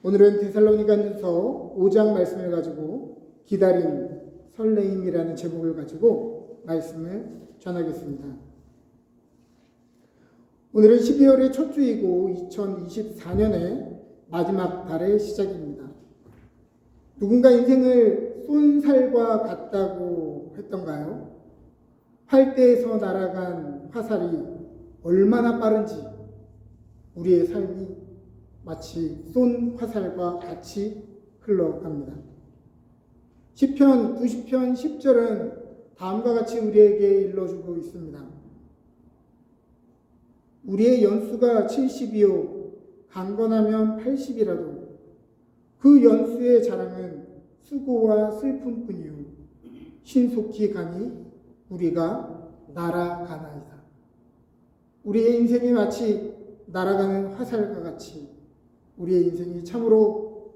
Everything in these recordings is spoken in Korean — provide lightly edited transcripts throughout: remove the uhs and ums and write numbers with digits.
오늘은 데살로니가전서 5장 말씀을 가지고 기다림, 설레임이라는 제목을 가지고 말씀을 전하겠습니다. 오늘은 12월의 첫 주이고 2024년의 마지막 달의 시작입니다. 누군가 인생을 쏜살과 같다고 했던가요? 활대에서 날아간 화살이 얼마나 빠른지 우리의 삶이 마치 쏜 화살과 같이 흘러갑니다. 시편 90편 10절은 다음과 같이 우리에게 일러주고 있습니다. 우리의 연수가 70이요 강건하면 80이라도 그 연수의 자랑은 수고와 슬픔뿐이요 신속히 가니 우리가 날아가나이다. 우리의 인생이 마치 날아가는 화살과 같이 우리의 인생이 참으로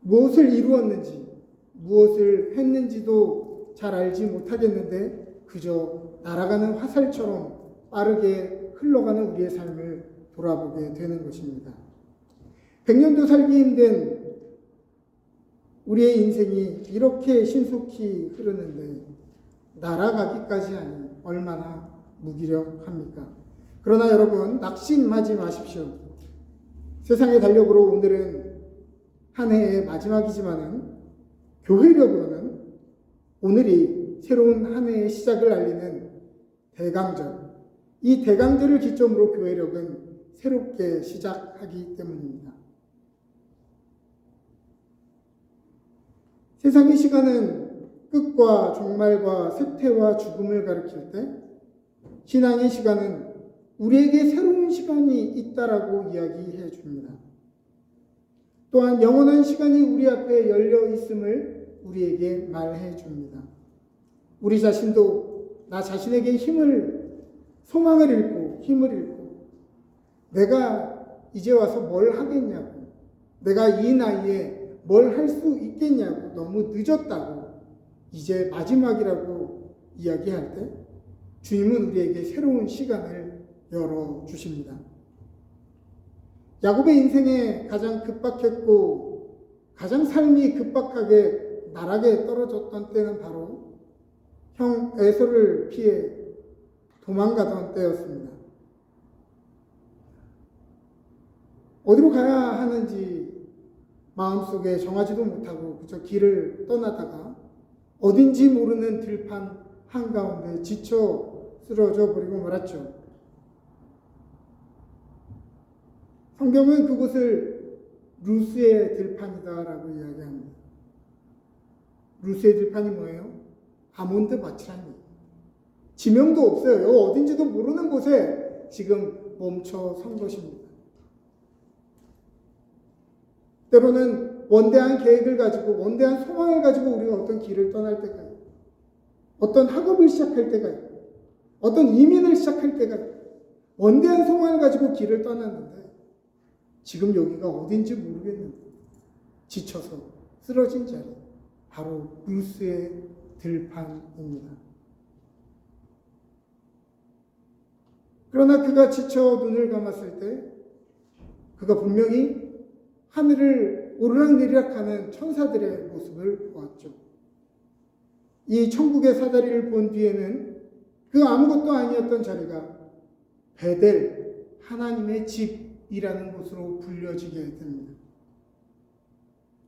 무엇을 이루었는지 무엇을 했는지도 잘 알지 못하겠는데 그저 날아가는 화살처럼 빠르게 흘러가는 우리의 삶을 돌아보게 되는 것입니다. 100년도 살기 힘든 우리의 인생이 이렇게 신속히 흐르는데 날아가기까지 하니 얼마나 무기력합니까? 그러나 여러분 낙심하지 마십시오. 세상의 달력으로 오늘은 한 해의 마지막이지만은 교회력으로는 오늘이 새로운 한 해의 시작을 알리는 대강절, 이 대강절을 기점으로 교회력은 새롭게 시작하기 때문입니다. 세상의 시간은 끝과 종말과 쇠퇴와 죽음을 가리킬 때 신앙의 시간은 우리에게 새로운 시간이 있다라고 이야기해 줍니다. 또한 영원한 시간이 우리 앞에 열려 있음을 우리에게 말해 줍니다. 우리 자신도 나 자신에게 소망을 잃고 힘을 잃고 내가 이제 와서 뭘 하겠냐고, 내가 이 나이에 뭘 할 수 있겠냐고, 너무 늦었다고, 이제 마지막이라고 이야기할 때 주님은 우리에게 새로운 시간을 열어주십니다. 야곱의 인생에 가장 급박했고 가장 삶이 급박하게 나락에 떨어졌던 때는 바로 형 에서를 피해 도망가던 때였습니다. 어디로 가야 하는지 마음속에 정하지도 못하고 그저 길을 떠나다가 어딘지 모르는 들판 한가운데 지쳐 쓰러져 버리고 말았죠. 성경은 그곳을 루스의 들판이다라고 이야기합니다. 루스의 들판이 뭐예요? 아몬드 밭이라는 얘기예요. 지명도 없어요. 여기 어딘지도 모르는 곳에 지금 멈춰 선 것입니다. 때로는 원대한 계획을 가지고 원대한 소망을 가지고 우리가 어떤 길을 떠날 때가 있고 어떤 학업을 시작할 때가 있고 어떤 이민을 시작할 때가 있고 원대한 소망을 가지고 길을 떠났는데 지금 여기가 어딘지 모르겠는데 지쳐서 쓰러진 자리, 바로 루스의 들판입니다. 그러나 그가 지쳐 눈을 감았을 때 그가 분명히 하늘을 오르락내리락하는 천사들의 모습을 보았죠. 이 천국의 사다리를 본 뒤에는 그 아무것도 아니었던 자리가 베델, 하나님의 집이라는 곳으로 불려지게 됩니다.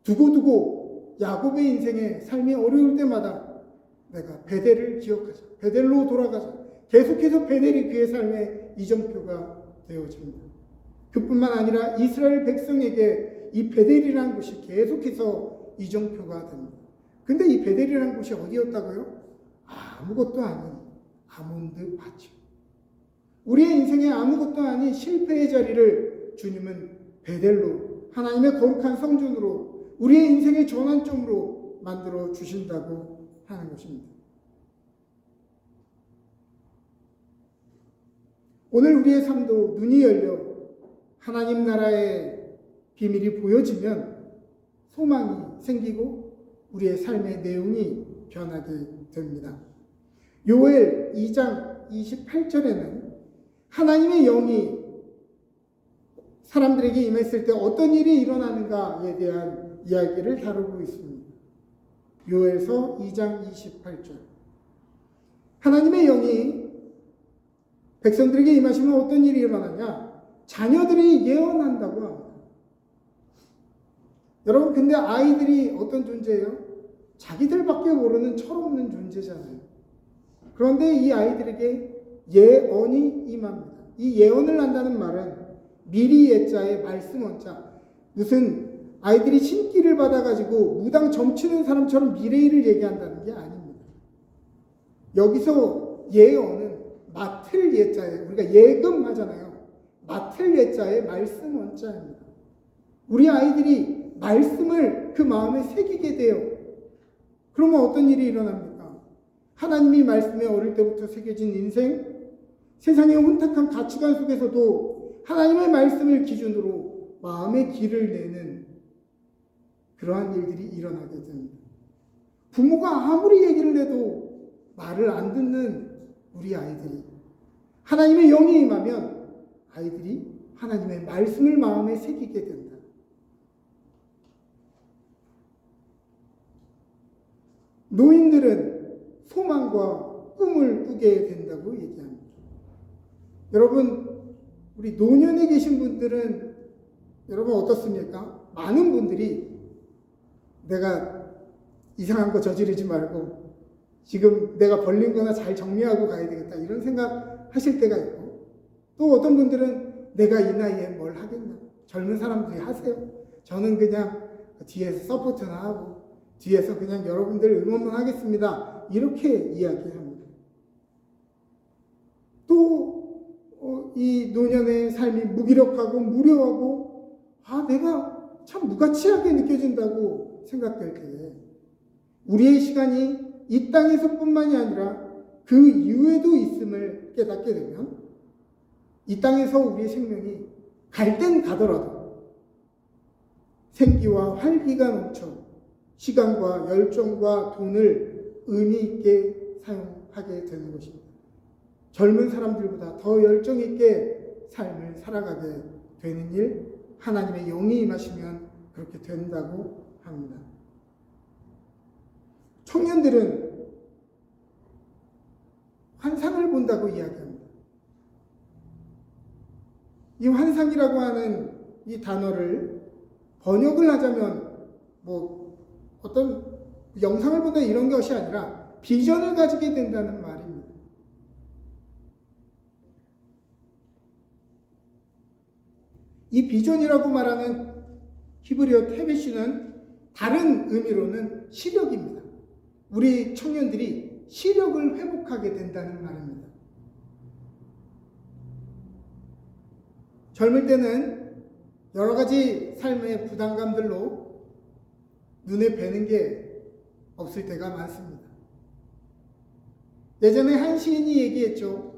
두고두고 야곱의 인생에 삶이 어려울 때마다 내가 베델을 기억하자, 베델로 돌아가자, 계속해서 베델이 그의 삶의 이정표가 되어집니다. 그뿐만 아니라 이스라엘 백성에게 이 베델이라는 곳이 계속해서 이정표가 됩니다. 근데 이 베델이라는 곳이 어디였다고요? 아무것도 아닌 아몬드 밭이요. 우리의 인생에 아무것도 아닌 실패의 자리를 주님은 베델로, 하나님의 거룩한 성전으로, 우리의 인생의 전환점으로 만들어 주신다고 하는 것입니다. 오늘 우리의 삶도 눈이 열려 하나님 나라의 비밀이 보여지면 소망이 생기고 우리의 삶의 내용이 변하게 됩니다. 요엘 2장 28절에는 하나님의 영이 사람들에게 임했을 때 어떤 일이 일어나는가에 대한 이야기를 다루고 있습니다. 요엘서 2장 28절. 하나님의 영이 백성들에게 임하시면 어떤 일이 일어나냐? 자녀들이 예언한다고 합니다. 여러분, 근데 아이들이 어떤 존재예요? 자기들밖에 모르는 철없는 존재잖아요. 그런데 이 아이들에게 예언이 임합니다. 이 예언을 한다는 말은 미리 예자에 말씀 원자, 무슨 아이들이 신기를 받아가지고 무당 점치는 사람처럼 미래일을 얘기한다는 게 아닙니다. 여기서 예언은 맡을 예자에, 우리가 예금하잖아요. 맡을 예자에 말씀 원자입니다. 우리 아이들이 말씀을 그 마음에 새기게 돼요. 그러면 어떤 일이 일어납니까? 하나님이 말씀에 어릴 때부터 새겨진 인생, 세상의 혼탁한 가치관 속에서도 하나님의 말씀을 기준으로 마음의 길을 내는 그러한 일들이 일어나게 됩니다. 부모가 아무리 얘기를 해도 말을 안 듣는 우리 아이들이 하나님의 영이 임하면 아이들이 하나님의 말씀을 마음에 새기게 된다. 노인들은 소망과 꿈을 꾸게 된다고 얘기합니다. 여러분, 우리 노년에 계신 분들은 여러분 어떻습니까? 많은 분들이 내가 이상한 거 저지르지 말고 지금 내가 벌린 거나 잘 정리하고 가야 되겠다 이런 생각 하실 때가 있고, 또 어떤 분들은 내가 이 나이에 뭘 하겠나, 젊은 사람들이 하세요, 저는 그냥 뒤에서 서포트나 하고 뒤에서 그냥 여러분들 응원만 하겠습니다, 이렇게 이야기합니다. 또 이 노년의 삶이 무기력하고 무료하고 내가 참 무가치하게 느껴진다고 생각될 때에 우리의 시간이 이 땅에서뿐만이 아니라 그 이후에도 있음을 깨닫게 되면 이 땅에서 우리의 생명이 갈 땐 가더라도 생기와 활기가 넘쳐 시간과 열정과 돈을 의미 있게 사용하게 되는 것입니다. 젊은 사람들보다 더 열정 있게 삶을 살아가게 되는 일, 하나님의 영이 임하시면 그렇게 된다고 합니다. 청년들은 환상을 본다고 이야기합니다. 이 환상이라고 하는 이 단어를 번역을 하자면 어떤 영상을 본다 이런 것이 아니라 비전을 가지게 된다는 말입니다. 이 비전이라고 말하는 히브리어 테베시는 다른 의미로는 시력입니다. 우리 청년들이 시력을 회복하게 된다는 말입니다. 젊을 때는 여러 가지 삶의 부담감들로 눈에 뵈는 게 없을 때가 많습니다. 예전에 한 시인이 얘기했죠.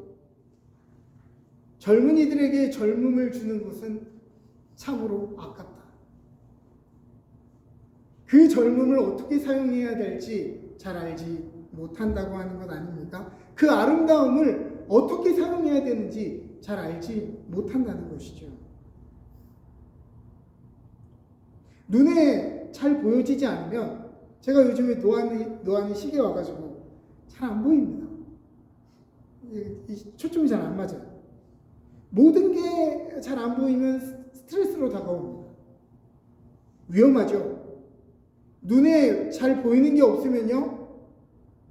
젊은이들에게 젊음을 주는 것은 참으로 아깝다. 그 젊음을 어떻게 사용해야 될지 잘 알지 못한다고 하는 것 아닙니까? 그 아름다움을 어떻게 사용해야 되는지 잘 알지 못한다는 것이죠. 눈에 잘 보여지지 않으면, 제가 요즘에 노안이 시계 와가지고 잘 안 보입니다. 초점이 잘 안 맞아요. 모든 게 잘 안 보이면 스트레스로 다가옵니다. 위험하죠. 눈에 잘 보이는 게 없으면요,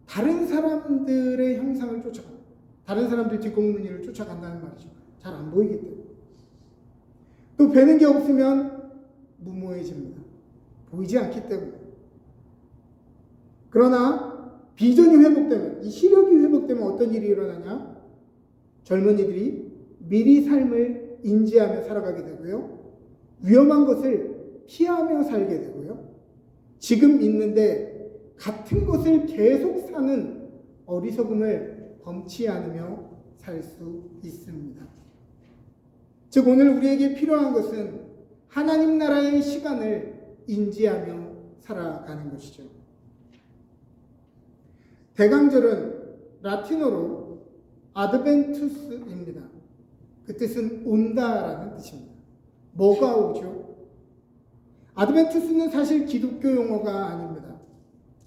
다른 사람들의 형상을 쫓아갑니다. 다른 사람들 뒷공무니를 쫓아간다는 말이죠. 잘 안 보이기 때문에. 또 뵈는 게 없으면 무모해집니다. 보이지 않기 때문에. 그러나 비전이 회복되면, 이 시력이 회복되면 어떤 일이 일어나냐? 젊은이들이 미리 삶을 인지하며 살아가게 되고요, 위험한 것을 피하며 살게 되고요, 지금 있는데 같은 것을 계속 사는 어리석음을 범치 않으며 살 수 있습니다. 즉, 오늘 우리에게 필요한 것은 하나님 나라의 시간을 인지하며 살아가는 것이죠. 대강절은 라틴어로 아드벤투스입니다. 그 뜻은 온다라는 뜻입니다. 뭐가 오죠? 아드벤투스는 사실 기독교 용어가 아닙니다.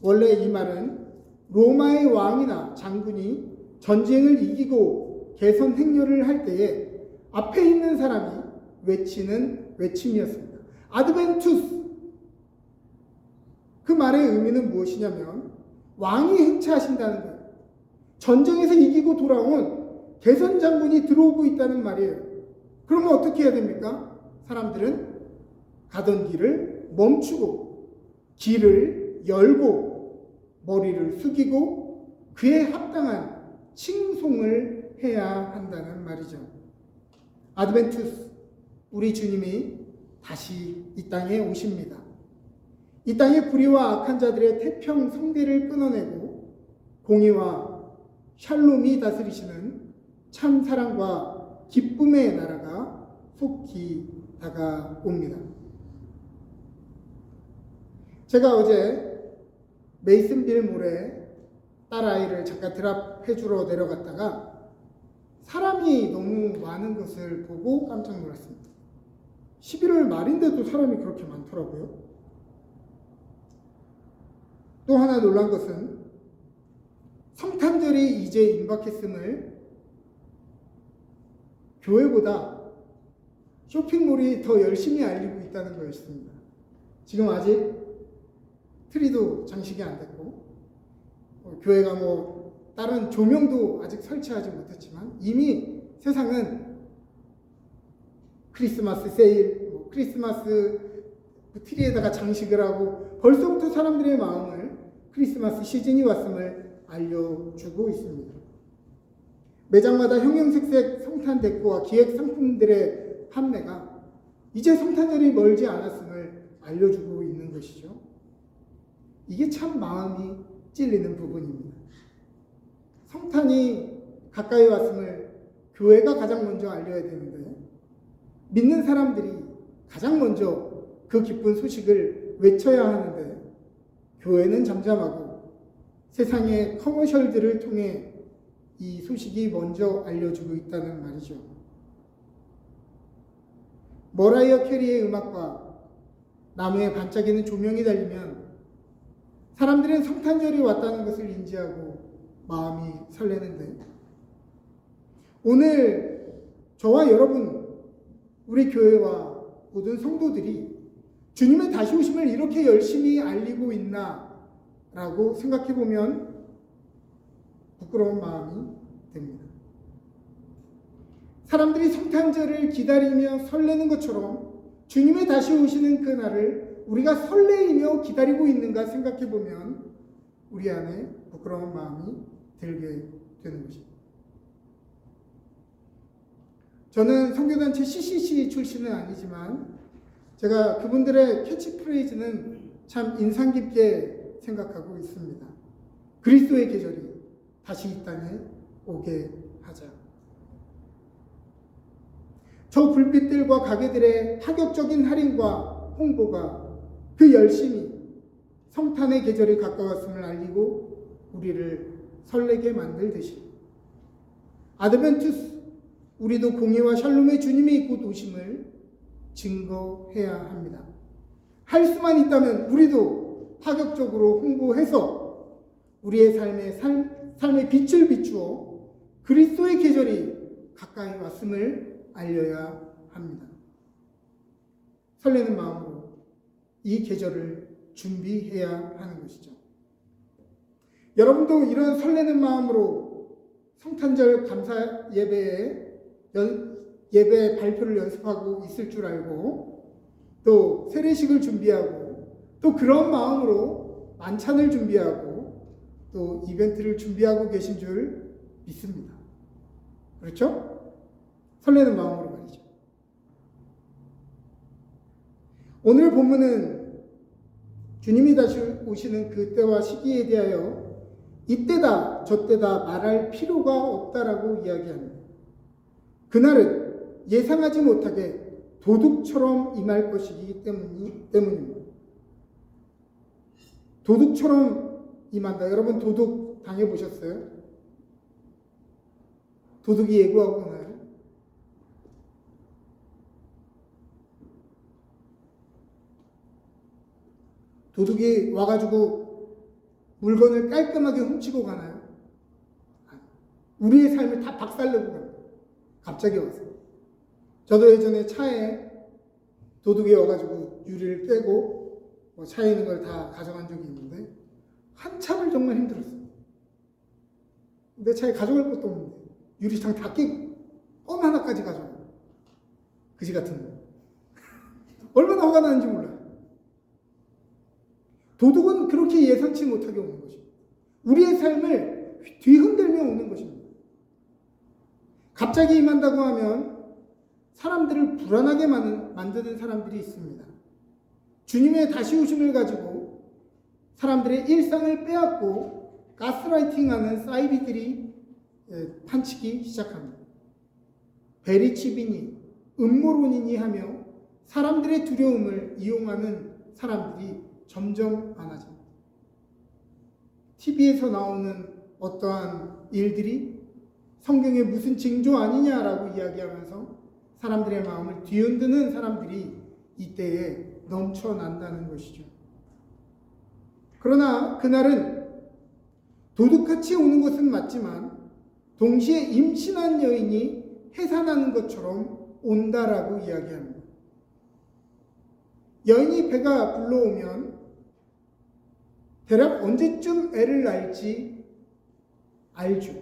원래 이 말은 로마의 왕이나 장군이 전쟁을 이기고 개선 행렬을 할 때에 앞에 있는 사람이 외치는 외침이었습니다. 아드벤투스! 그 말의 의미는 무엇이냐면 왕이 행차하신다는 거예요. 전쟁에서 이기고 돌아온 개선 장군이 들어오고 있다는 말이에요. 그러면 어떻게 해야 됩니까? 사람들은 가던 길을 멈추고 길을 열고 머리를 숙이고 그에 합당한 칭송을 해야 한다는 말이죠. 아드벤투스, 우리 주님이 다시 이 땅에 오십니다. 이 땅의 불의와 악한 자들의 태평 성대를 끊어내고 공의와 샬롬이 다스리시는 참 사랑과 기쁨의 나라가 속히 다가옵니다. 제가 어제 메이슨빌 몰에 딸아이를 잠깐 드랍해주러 내려갔다가 사람이 너무 많은 것을 보고 깜짝 놀랐습니다. 11월 말인데도 사람이 그렇게 많더라고요. 또 하나 놀란 것은 성탄절이 이제 임박했음을 교회보다 쇼핑몰이 더 열심히 알리고 있다는 거였습니다. 지금 아직 트리도 장식이 안 됐고 교회가 다른 조명도 아직 설치하지 못했지만 이미 세상은 크리스마스 세일, 크리스마스 트리에다가 장식을 하고 벌써부터 사람들의 마음을 크리스마스 시즌이 왔음을 알려주고 있습니다. 매장마다 형형색색 성탄 데코와 기획 상품들의 판매가 이제 성탄절이 멀지 않았음을 알려주고 있는 것이죠. 이게 참 마음이 찔리는 부분입니다. 성탄이 가까이 왔음을 교회가 가장 먼저 알려야 되는데 믿는 사람들이 가장 먼저 그 기쁜 소식을 외쳐야 하는데 교회는 잠잠하고 세상의 커머셜들을 통해 이 소식이 먼저 알려주고 있다는 말이죠. 머라이어 캐리의 음악과 나무에 반짝이는 조명이 달리면 사람들은 성탄절이 왔다는 것을 인지하고 마음이 설레는데 오늘 저와 여러분, 우리 교회와 모든 성도들이 주님의 다시 오심을 이렇게 열심히 알리고 있나 라고 생각해 보면 부끄러운 마음이 듭니다. 사람들이 성탄절을 기다리며 설레는 것처럼 주님의 다시 오시는 그날을 우리가 설레이며 기다리고 있는가 생각해 보면 우리 안에 부끄러운 마음이 들게 되는 것입니다. 저는 선교단체 CCC 출신은 아니지만 제가 그분들의 캐치프레이즈는 참 인상 깊게 생각하고 있습니다. 그리스도의 계절이 다시 이 땅에 오게 하자. 저 불빛들과 가게들의 파격적인 할인과 홍보가 그 열심히 성탄의 계절이 가까웠음을 알리고 우리를 설레게 만들듯이 아드벤투스, 우리도 공의와 샬롬의 주님이 곧 오심을 증거해야 합니다. 할 수만 있다면 우리도 파격적으로 홍보해서 우리의 삶의 빛을 비추어 그리스도의 계절이 가까이 왔음을 알려야 합니다. 설레는 마음으로 이 계절을 준비해야 하는 것이죠. 여러분도 이런 설레는 마음으로 성탄절 감사 예배 발표를 연습하고 있을 줄 알고 또 세례식을 준비하고 또 그런 마음으로 만찬을 준비하고 또 이벤트를 준비하고 계신 줄 믿습니다. 그렇죠? 설레는 마음으로 말이죠. 오늘 본문은 주님이 다시 오시는 그 때와 시기에 대하여 이때다 저때다 말할 필요가 없다라고 이야기합니다. 그날은 예상하지 못하게 도둑처럼 임할 것이기 때문입니다. 도둑처럼 임한다. 여러분 도둑 당해보셨어요? 도둑이 예고하고 오나요? 도둑이 와가지고 물건을 깔끔하게 훔치고 가나요? 우리의 삶을 다 박살내고 갑니다. 갑자기 와서. 저도 예전에 차에 도둑이 와가지고 유리를 깨고 차에 있는 걸 다 가져간 적이 있는데 한참을 정말 힘들었어요. 내 차에 가져갈 것도 없는데 유리창 다 깨고 껌 하나까지 가져가고 그지 같은 거. 얼마나 화가 나는지 몰라요. 도둑은 그렇게 예상치 못하게 오는 것입니다. 우리의 삶을 뒤흔들며 오는 것입니다. 갑자기 임한다고 하면 사람들을 불안하게 만드는 사람들이 있습니다. 주님의 다시 오심을 가지고 사람들의 일상을 빼앗고 가스라이팅하는 사이비들이 판치기 시작합니다. 베리치비니, 음모론이니 하며 사람들의 두려움을 이용하는 사람들이 점점 많아집니다. TV에서 나오는 어떠한 일들이 성경의 무슨 징조 아니냐라고 이야기하면서 사람들의 마음을 뒤흔드는 사람들이 이때에 넘쳐난다는 것이죠. 그러나 그날은 도둑같이 오는 것은 맞지만 동시에 임신한 여인이 해산하는 것처럼 온다라고 이야기합니다. 여인이 배가 불러오면 대략 언제쯤 애를 낳을지 알죠.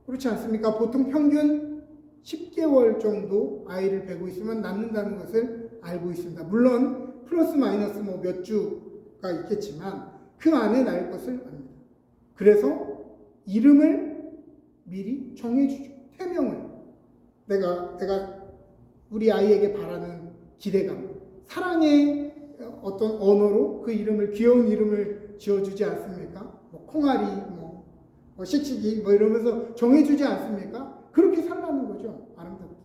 그렇지 않습니까? 보통 평균 10개월 정도 아이를 배고 있으면 낳는다는 것을 알고 있습니다. 물론 플러스 마이너스 몇 주가 있겠지만 그 안에 낳을 것을 압니다. 그래서 이름을 미리 정해주죠. 태명을. 내가 우리 아이에게 바라는 기대감, 사랑의 어떤 언어로 그 이름을, 귀여운 이름을 지어주지 않습니까? 콩아리, 씩씩이 이러면서 정해주지 않습니까? 그렇게 살라는 거죠. 아름답게.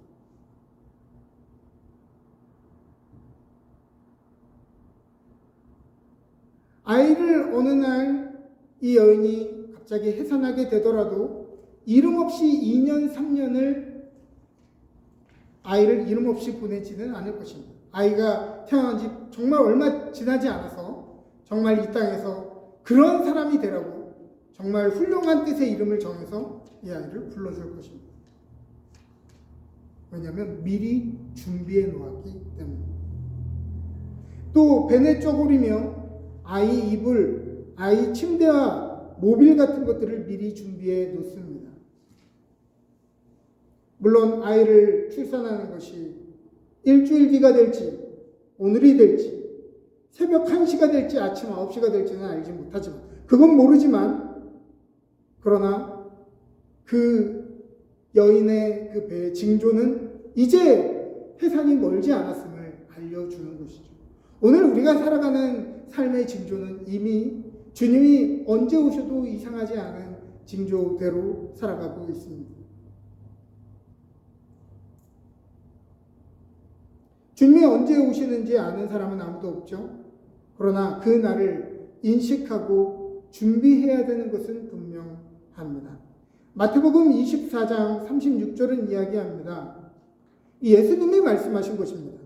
아이를 어느 날 이 여인이 갑자기 해산하게 되더라도 이름 없이 2년, 3년을 아이를 이름 없이 보내지는 않을 것입니다. 아이가 태어난 지 정말 얼마 지나지 않아서 정말 이 땅에서 그런 사람이 되라고 정말 훌륭한 뜻의 이름을 정해서 이 아이를 불러줄 것입니다. 왜냐하면 미리 준비해 놓았기 때문에. 또 베네 쪼그리며 아이 이불, 아이 침대와 모빌 같은 것들을 미리 준비해 놓습니다. 물론 아이를 출산하는 것이 일주일 뒤가 될지, 오늘이 될지, 새벽 1시가 될지, 아침 9시가 될지는 알지 못하지만, 그건 모르지만, 그러나 그 여인의 그 배의 징조는 이제 해산이 멀지 않았음을 알려주는 것이죠. 오늘 우리가 살아가는 삶의 징조는 이미 주님이 언제 오셔도 이상하지 않은 징조대로 살아가고 있습니다. 주님이 언제 오시는지 아는 사람은 아무도 없죠. 그러나 그 날을 인식하고 준비해야 되는 것은 분명합니다. 마태복음 24장 36절은 이야기합니다. 예수님이 말씀하신 것입니다.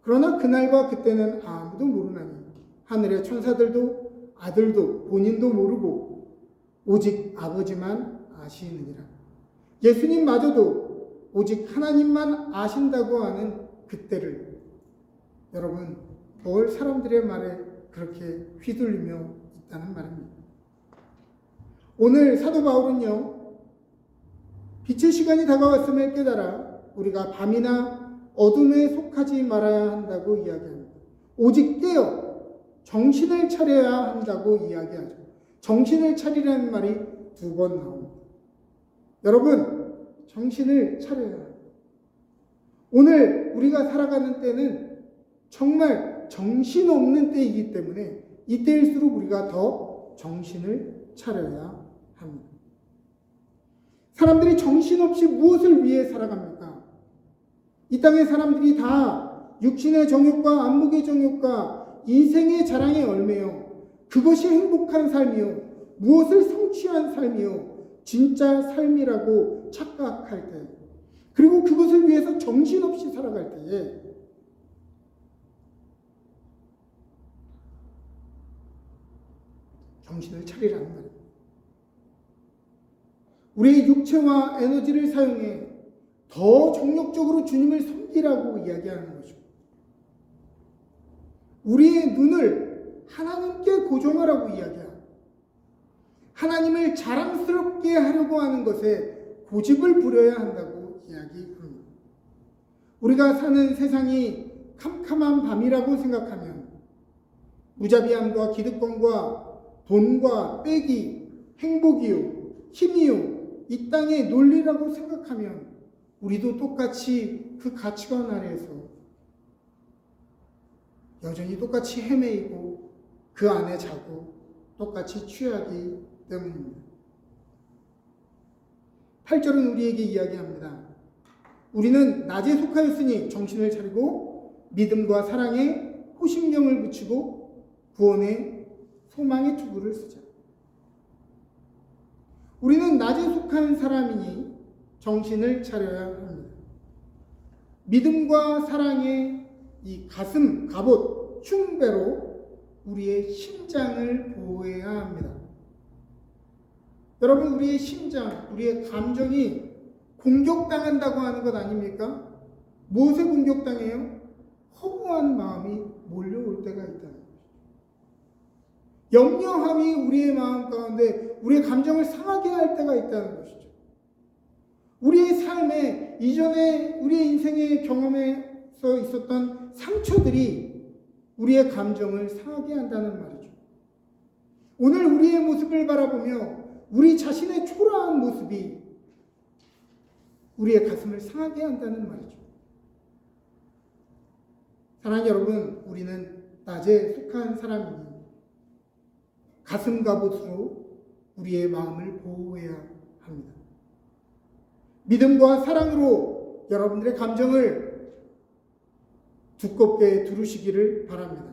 그러나 그날과 그때는 아무도 모르나니 하늘의 천사들도 아들도 본인도 모르고 오직 아버지만 아시느니라. 예수님마저도 오직 하나님만 아신다고 하는 그때를 여러분 뭘 사람들의 말에 그렇게 휘둘리며 있다는 말입니다. 오늘 사도 바울은요, 빛의 시간이 다가왔음을 깨달아 우리가 밤이나 어둠에 속하지 말아야 한다고 이야기합니다. 오직 깨어 정신을 차려야 한다고 이야기하죠. 정신을 차리라는 말이 2번 나옵니다. 여러분, 정신을 차려야 합니다. 오늘 우리가 살아가는 때는 정말 정신없는 때이기 때문에 이때일수록 우리가 더 정신을 차려야 합니다. 사람들이 정신없이 무엇을 위해 살아갑니까? 이 땅의 사람들이 다 육신의 정욕과 안목의 정욕과 이생의 자랑에 얽매여 그것이 행복한 삶이요, 무엇을 성취한 삶이요, 진짜 삶이라고 착각할 때, 그리고 그것을 위해서 정신없이 살아갈 때에 정신을 차리라는 말입니다. 우리의 육체와 에너지를 사용해 더 정력적으로 주님을 섬기라고 이야기하는 거죠. 우리의 눈을 하나님께 고정하라고 이야기하고 하나님을 자랑스럽게 하려고 하는 것에 고집을 부려야 한다고 이야기합니다. 우리가 사는 세상이 캄캄한 밤이라고 생각하면 무자비함과 기득권과 돈과 빽이 행복이요 힘이요 이 땅의 논리라고 생각하면 우리도 똑같이 그 가치관 아래에서 여전히 똑같이 헤매이고 그 안에 자고 똑같이 취하기 때문입니다. 8절은 우리에게 이야기합니다. 우리는 낮에 속하였으니 정신을 차리고 믿음과 사랑에 호심경을 붙이고 구원의 소망의 투구를 쓰자. 우리는 낮에 속한 사람이니 정신을 차려야 합니다. 믿음과 사랑의 이 가슴, 갑옷, 흉배로 우리의 심장을 보호해야 합니다. 여러분, 우리의 심장, 우리의 감정이 공격당한다고 하는 것 아닙니까? 무엇에 공격당해요? 허무한 마음이 몰려올 때가 있다는 것이죠. 염려함이 우리의 마음 가운데 우리의 감정을 상하게 할 때가 있다는 것이죠. 우리의 삶에 이전에 우리의 인생의 경험에서 있었던 상처들이 우리의 감정을 상하게 한다는 말이죠. 오늘 우리의 모습을 바라보며 우리 자신의 초라한 모습이 우리의 가슴을 상하게 한다는 말이죠. 사랑하는 여러분, 우리는 낮에 속한 사람이니 가슴 갑옷으로 우리의 마음을 보호해야 합니다. 믿음과 사랑으로 여러분들의 감정을 두껍게 두르시기를 바랍니다.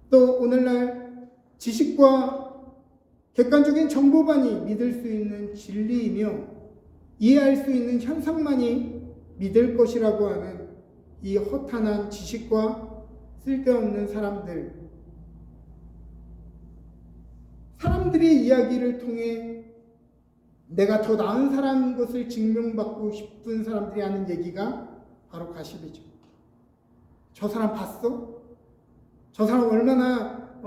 또 오늘날 지식과 객관적인 정보만이 믿을 수 있는 진리이며 이해할 수 있는 현상만이 믿을 것이라고 하는 이 허탄한 지식과 쓸데없는 사람들의 이야기를 통해 내가 더 나은 사람인 것을 증명받고 싶은 사람들이 하는 얘기가 바로 가십이죠. 저 사람 봤어? 저 사람 얼마나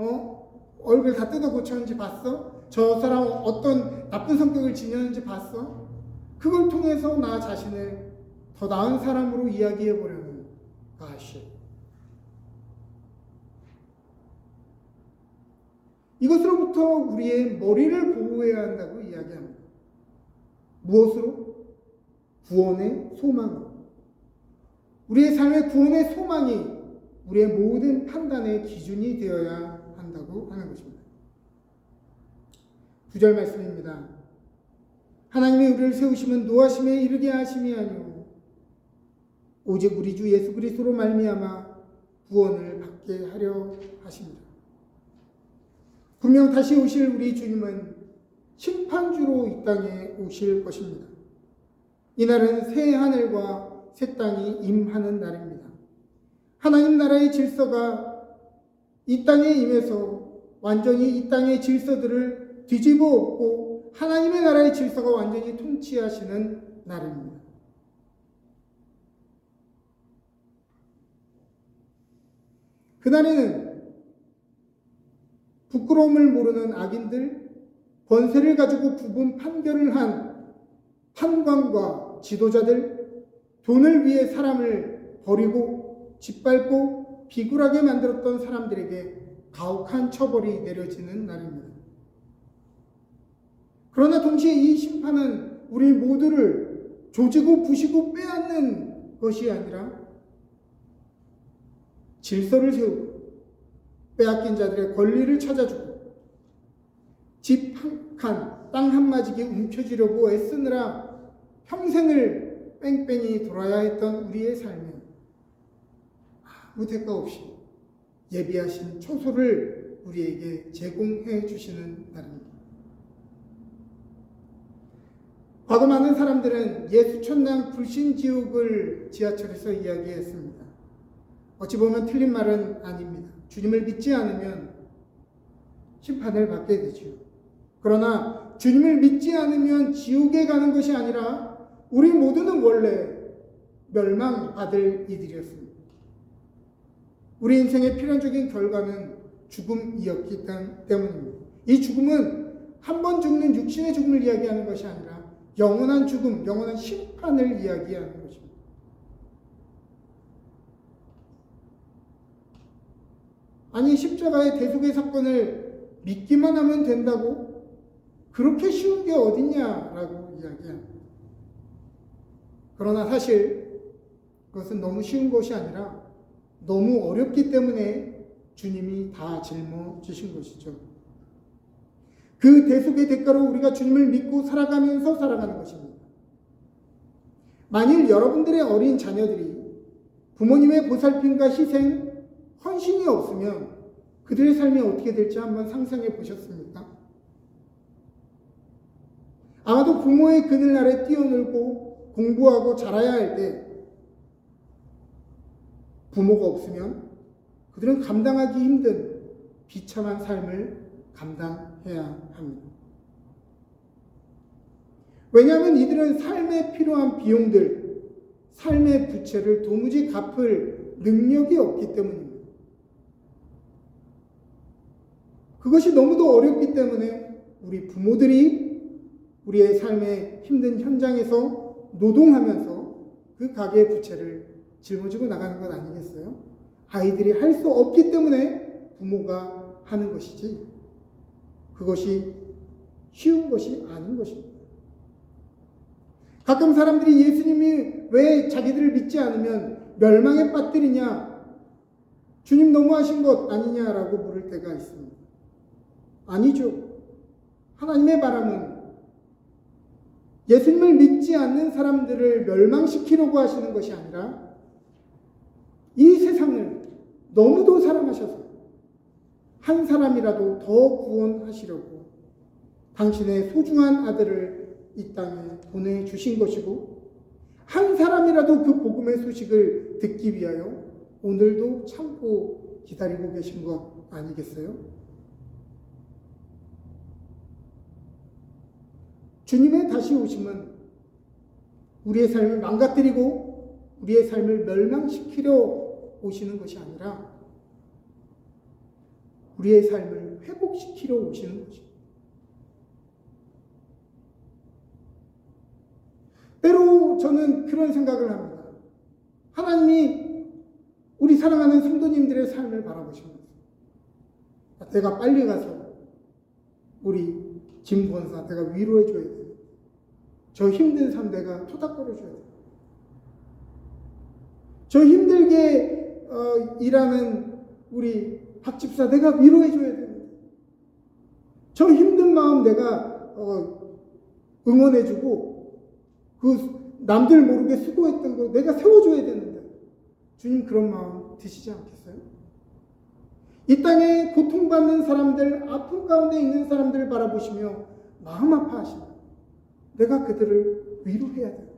얼굴 다 뜯어 고쳤는지 봤어? 저 사람 어떤 나쁜 성격을 지녔는지 봤어? 그걸 통해서 나 자신을 더 나은 사람으로 이야기해 보려는 가시. 이것으로부터 우리의 머리를 보호해야 한다고 이야기합니다. 무엇으로? 구원의 소망. 우리의 삶의 구원의 소망이 우리의 모든 판단의 기준이 되어야 한다고 하는 것입니다. 9절 말씀입니다. 하나님이 우리를 세우시면 노하심에 이르게 하심이 아니오 오직 우리 주 예수 그리스도로 말미암아 구원을 받게 하려 하십니다. 분명 다시 오실 우리 주님은 심판주로 이 땅에 오실 것입니다. 이날은 새 하늘과 새 땅이 임하는 날입니다. 하나님 나라의 질서가 이 땅에 임해서 완전히 이 땅의 질서들을 뒤집어 엎고 하나님의 나라의 질서가 완전히 통치하시는 날입니다. 그날에는 부끄러움을 모르는 악인들, 권세를 가지고 구분 판결을 한 판관과 지도자들, 돈을 위해 사람을 버리고 짓밟고 비굴하게 만들었던 사람들에게 가혹한 처벌이 내려지는 날입니다. 그러나 동시에 이 심판은 우리 모두를 조지고 부시고 빼앗는 것이 아니라 질서를 세우고 빼앗긴 자들의 권리를 찾아주고 집 한 칸, 땅 한마디에 움켜쥐려고 애쓰느라 평생을 뺑뺑이 돌아야 했던 우리의 삶에 아무 대가 없이 예비하신 초소를 우리에게 제공해 주시는 날입니다. 과거 많은 사람들은 예수천당 불신지옥을 지하철에서 이야기했습니다. 어찌 보면 틀린 말은 아닙니다. 주님을 믿지 않으면 심판을 받게 되죠. 그러나 주님을 믿지 않으면 지옥에 가는 것이 아니라 우리 모두는 원래 멸망받을 이들이었습니다. 우리 인생의 필연적인 결과는 죽음이었기 때문입니다. 이 죽음은 한 번 죽는 육신의 죽음을 이야기하는 것이 아니라 영원한 죽음, 영원한 심판을 이야기하는 것입니다. 아니, 십자가의 대속의 사건을 믿기만 하면 된다고? 그렇게 쉬운 게 어딨냐라고 이야기합니다. 그러나 사실 그것은 너무 쉬운 것이 아니라 너무 어렵기 때문에 주님이 다 짊어지신 것이죠. 그 대속의 대가로 우리가 주님을 믿고 살아가면서 살아가는 것입니다. 만일 여러분들의 어린 자녀들이 부모님의 보살핌과 희생, 헌신이 없으면 그들의 삶이 어떻게 될지 한번 상상해 보셨습니까? 아마도 부모의 그늘 아래 뛰어놀고 공부하고 자라야 할 때 부모가 없으면 그들은 감당하기 힘든 비참한 삶을 감당해야 합니다. 왜냐하면 이들은 삶에 필요한 비용들, 삶의 부채를 도무지 갚을 능력이 없기 때문입니다. 그것이 너무도 어렵기 때문에 우리 부모들이 우리의 삶의 힘든 현장에서 노동하면서 그 가게의 부채를 짊어지고 나가는 것 아니겠어요? 아이들이 할 수 없기 때문에 부모가 하는 것이지 그것이 쉬운 것이 아닌 것입니다. 가끔 사람들이 예수님이 왜 자기들을 믿지 않으면 멸망에 빠뜨리냐, 주님 너무하신 것 아니냐라고 물을 때가 있습니다. 아니죠. 하나님의 바람은 예수님을 믿지 않는 사람들을 멸망시키려고 하시는 것이 아니라 이 세상을 너무도 사랑하셔서 한 사람이라도 더 구원하시려고 당신의 소중한 아들을 이 땅에 보내주신 것이고 한 사람이라도 그 복음의 소식을 듣기 위하여 오늘도 참고 기다리고 계신 것 아니겠어요? 주님의 다시 오심은 우리의 삶을 망가뜨리고 우리의 삶을 멸망시키려 오시는 것이 아니라 우리의 삶을 회복시키려 오시는 것입니다. 때로 저는 그런 생각을 합니다. 하나님이 우리 사랑하는 성도님들의 삶을 바라보시면서 내가 빨리 가서 우리 짐 권사 내가 위로해 줘야 돼. 저 힘든 삶 내가 토닥거려 줘야 돼. 저 힘들게 일하는 우리 박 집사 내가 위로해 줘야 돼. 저 힘든 마음 내가 응원해 주고 그 남들 모르게 수고했던 거 내가 세워줘야 되는데 주님 그런 마음 드시지 않겠어요? 이 땅에 고통받는 사람들, 아픔 가운데 있는 사람들을 바라보시며 마음 아파하시나 내가 그들을 위로해야 돼.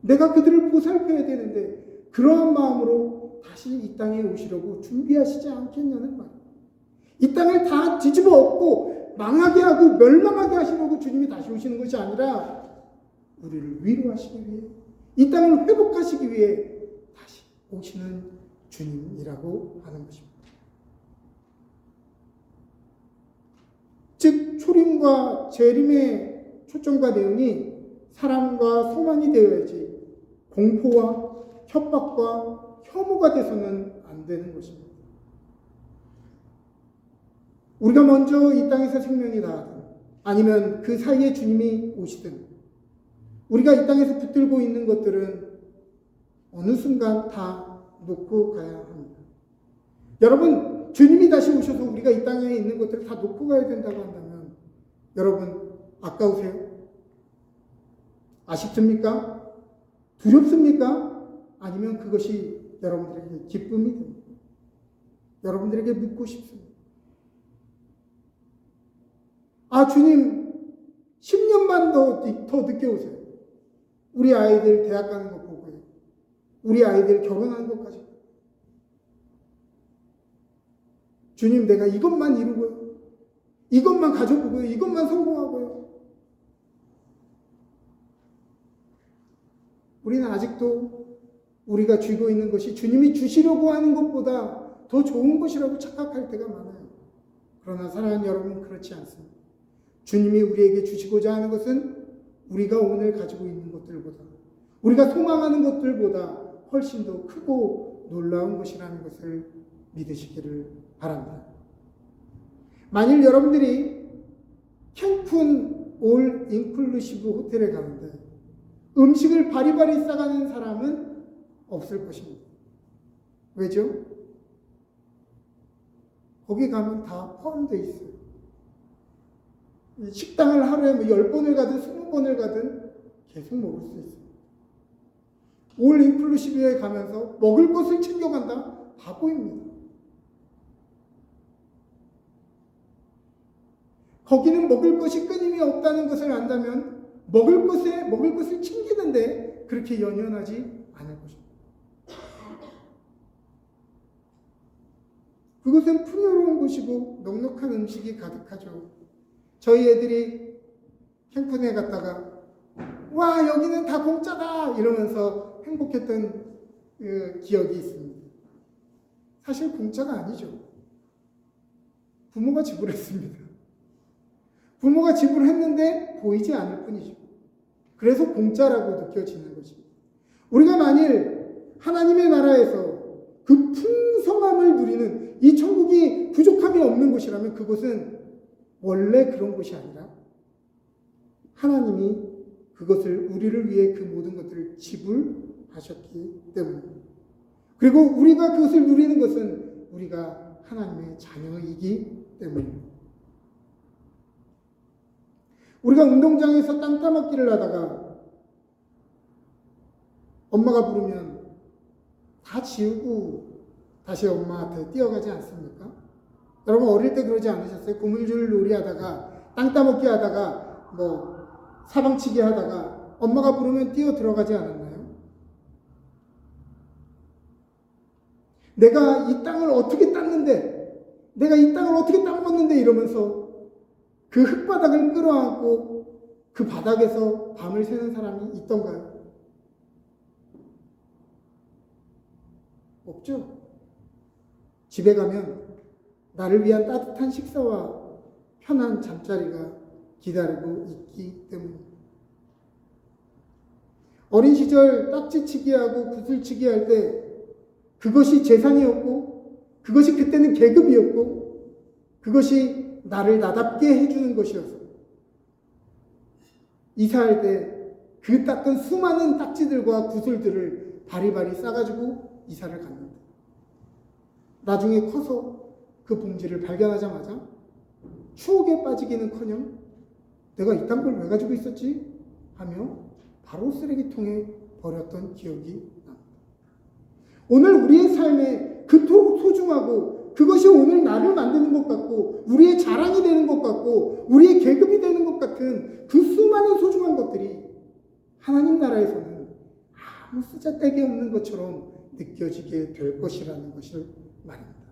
내가 그들을 보살펴야 되는데 그러한 마음으로 다시 이 땅에 오시려고 준비하시지 않겠냐는 말. 이 땅을 다 뒤집어 엎고 망하게 하고 멸망하게 하시려고 주님이 다시 오시는 것이 아니라 우리를 위로하시기 위해 이 땅을 회복하시기 위해 다시 오시는 주님이라고 하는 것입니다. 즉 초림과 재림의 초점과 내용이 사랑과 소망이 되어야지 공포와 협박과 혐오가 돼서는 안 되는 것입니다. 우리가 먼저 이 땅에서 생명이 나하든 아니면 그 사이에 주님이 오시든 우리가 이 땅에서 붙들고 있는 것들은 어느 순간 다 놓고 가야 합니다. 여러분, 주님이 다시 오셔서 우리가 이 땅에 있는 것들을 다 놓고 가야 된다고 한다면 여러분 아까우세요? 아쉽습니까? 두렵습니까? 아니면 그것이 여러분들에게 기쁨이 됩니다. 여러분들에게 묻고 싶습니다. 아, 주님 10년만 더 늦게 오세요. 우리 아이들 대학 가는 거 보고요. 우리 아이들 결혼하는 것까지. 주님 내가 이것만 이루고요. 이것만 가져보고요. 이것만 성공하고요. 우리는 아직도 우리가 쥐고 있는 것이 주님이 주시려고 하는 것보다 더 좋은 것이라고 착각할 때가 많아요. 그러나 사랑하는 여러분, 그렇지 않습니다. 주님이 우리에게 주시고자 하는 것은 우리가 오늘 가지고 있는 것들보다, 우리가 소망하는 것들보다 훨씬 더 크고 놀라운 것이라는 것을 믿으시기를 바랍니다. 만일 여러분들이 캔쿤 올 인클루시브 호텔에 가는데 음식을 바리바리 싸가는 사람은 없을 것입니다. 왜죠? 거기 가면 다 포함되어 있어요. 식당을 하루에 10번을 가든 20번을 가든 계속 먹을 수 있어요. 올 인클루시브에 가면서 먹을 것을 챙겨간다? 바보입니다. 거기는 먹을 것이 끊임이 없다는 것을 안다면 먹을 것을 챙기는데 그렇게 연연하지 않을 것입니다. 그것은 풍요로운 곳이고 넉넉한 음식이 가득하죠. 저희 애들이 캠프에 갔다가 와, 여기는 다 공짜다 이러면서 행복했던 기억이 있습니다. 사실 공짜가 아니죠. 부모가 지불했습니다. 부모가 지불했는데 보이지 않을 뿐이죠. 그래서 공짜라고 느껴지는 것입니다. 우리가 만일 하나님의 나라에서 그 풍성함을 누리는 이 천국이 부족함이 없는 곳이라면 그곳은 원래 그런 곳이 아니라 하나님이 그것을 우리를 위해 그 모든 것들을 지불하셨기 때문입니다. 그리고 우리가 그것을 누리는 것은 우리가 하나님의 자녀이기 때문입니다. 우리가 운동장에서 땅 따먹기를 하다가 엄마가 부르면 다 지우고 다시 엄마한테 뛰어가지 않습니까? 여러분 어릴 때 그러지 않으셨어요? 고물줄 놀이 하다가 땅 따먹기 하다가 사방치기 하다가 엄마가 부르면 뛰어 들어가지 않았나요? 내가 이 땅을 어떻게 땄는데, 내가 이 땅을 어떻게 따먹었는데 이러면서 그 흙바닥을 끌어안고 그 바닥에서 밤을 새는 사람이 있던가요? 없죠. 집에 가면 나를 위한 따뜻한 식사와 편한 잠자리가 기다리고 있기 때문입니다. 어린 시절 딱지치기하고 구슬치기 할 때 그것이 재산이었고 그것이 그때는 계급이었고 그것이 나를 나답게 해주는 것이어서 이사할 때 그 땄던 수많은 딱지들과 구슬들을 바리바리 싸가지고 이사를 갔는데 나중에 커서 그 봉지를 발견하자마자 추억에 빠지기는커녕 내가 이딴 걸 왜 가지고 있었지? 하며 바로 쓰레기통에 버렸던 기억이 납니다. 오늘 우리의 삶에 그토록 소중하고 그것이 오늘 나를 만드는 것 같고 우리의 자랑이 되는 것 같고 우리의 계급이 되는 것 같은 그 수많은 소중한 것들이 하나님 나라에서는 아무 쓰잘데기 없는 것처럼 느껴지게 될 것이라는 것을 말입니다.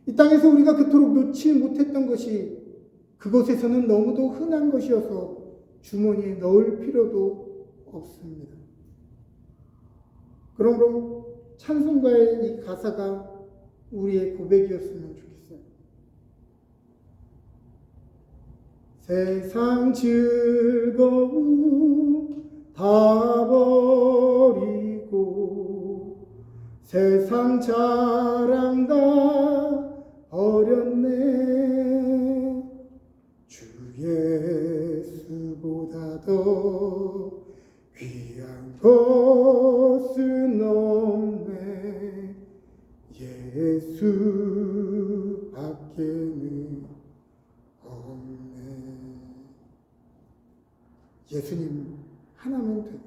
이 땅에서 우리가 그토록 놓지 못했던 것이 그곳에서는 너무도 흔한 것이어서 주머니에 넣을 필요도 없습니다. 그러므로 찬송가의 이 가사가 우리의 고백이었으면 좋겠어요. 세상 즐거움 다 버리고 세상 자랑 다 버렸네. 주 예수보다 더 귀한 것은 없네. 예수밖에는 없네. 예수님 하나면 돼.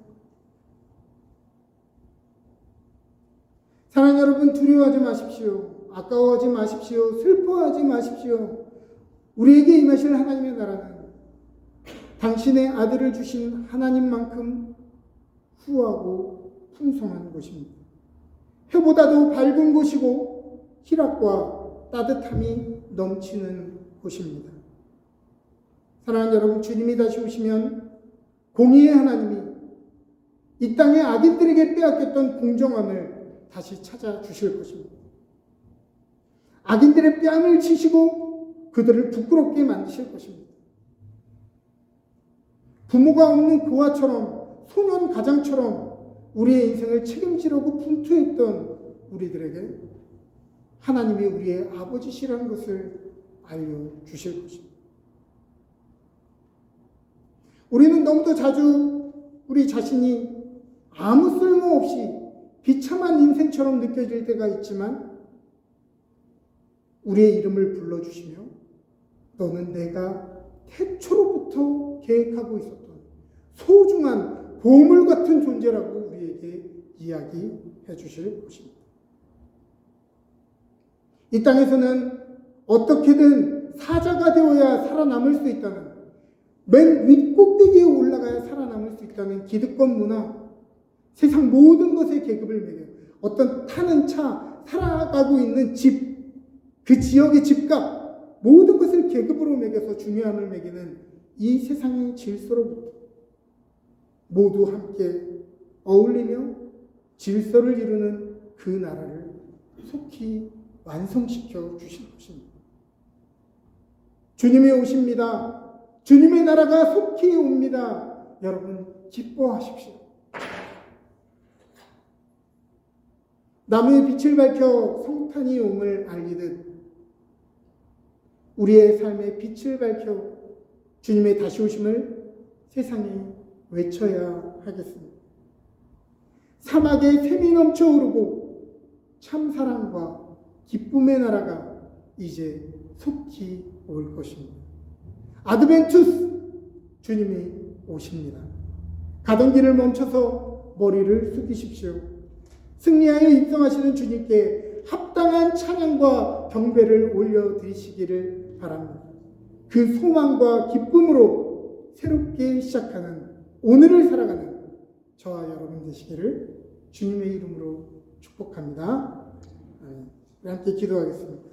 사랑하는 여러분, 두려워하지 마십시오. 아까워하지 마십시오. 슬퍼하지 마십시오. 우리에게 임하실 하나님의 나라는 당신의 아들을 주신 하나님만큼 후하고 풍성한 곳입니다. 해보다도 밝은 곳이고 희락과 따뜻함이 넘치는 곳입니다. 사랑하는 여러분, 주님이 다시 오시면 공의의 하나님이 이 땅의 악인들에게 빼앗겼던 공정함을 다시 찾아주실 것입니다. 악인들의 뺨을 치시고 그들을 부끄럽게 만드실 것입니다. 부모가 없는 고아처럼, 소년 가장처럼 우리의 인생을 책임지려고 분투했던 우리들에게 하나님이 우리의 아버지시라는 것을 알려주실 것입니다. 우리는 너무도 자주 우리 자신이 아무 쓸모없이 비참한 인생처럼 느껴질 때가 있지만 우리의 이름을 불러주시며 너는 내가 태초로부터 계획하고 있었던 소중한 보물 같은 존재라고 우리에게 이야기해 주실 것입니다. 이 땅에서는 어떻게든 사자가 되어야 살아남을 수 있다는, 맨 윗꼭대기에 올라가야 살아남을 수 있다는 기득권 문화, 세상 모든 것에 계급을 매겨 어떤 타는 차, 살아가고 있는 집, 그 지역의 집값, 모든 것을 계급으로 매겨서 중요함을 매기는 이 세상의 질서로부터 모두 함께 어울리며 질서를 이루는 그 나라를 속히 완성시켜 주실 것입니다. 주님이 오십니다. 주님의 나라가 속히 옵니다. 여러분 기뻐하십시오. 나무의 빛을 밝혀 성탄이 옴을 알리듯 우리의 삶의 빛을 밝혀 주님의 다시 오심을 세상에 외쳐야 하겠습니다. 사막에 샘이 넘쳐 오르고 참 사랑과 기쁨의 나라가 이제 속히 올 것입니다. 아드벤투스, 주님이 오십니다. 가던 길을 멈춰서 머리를 숙이십시오. 승리하여 입성하시는 주님께 합당한 찬양과 경배를 올려드리시기를 바랍니다. 그 소망과 기쁨으로 새롭게 시작하는 오늘을 살아가는 저와 여러분 되시기를 주님의 이름으로 축복합니다. 우리 함께 기도하겠습니다.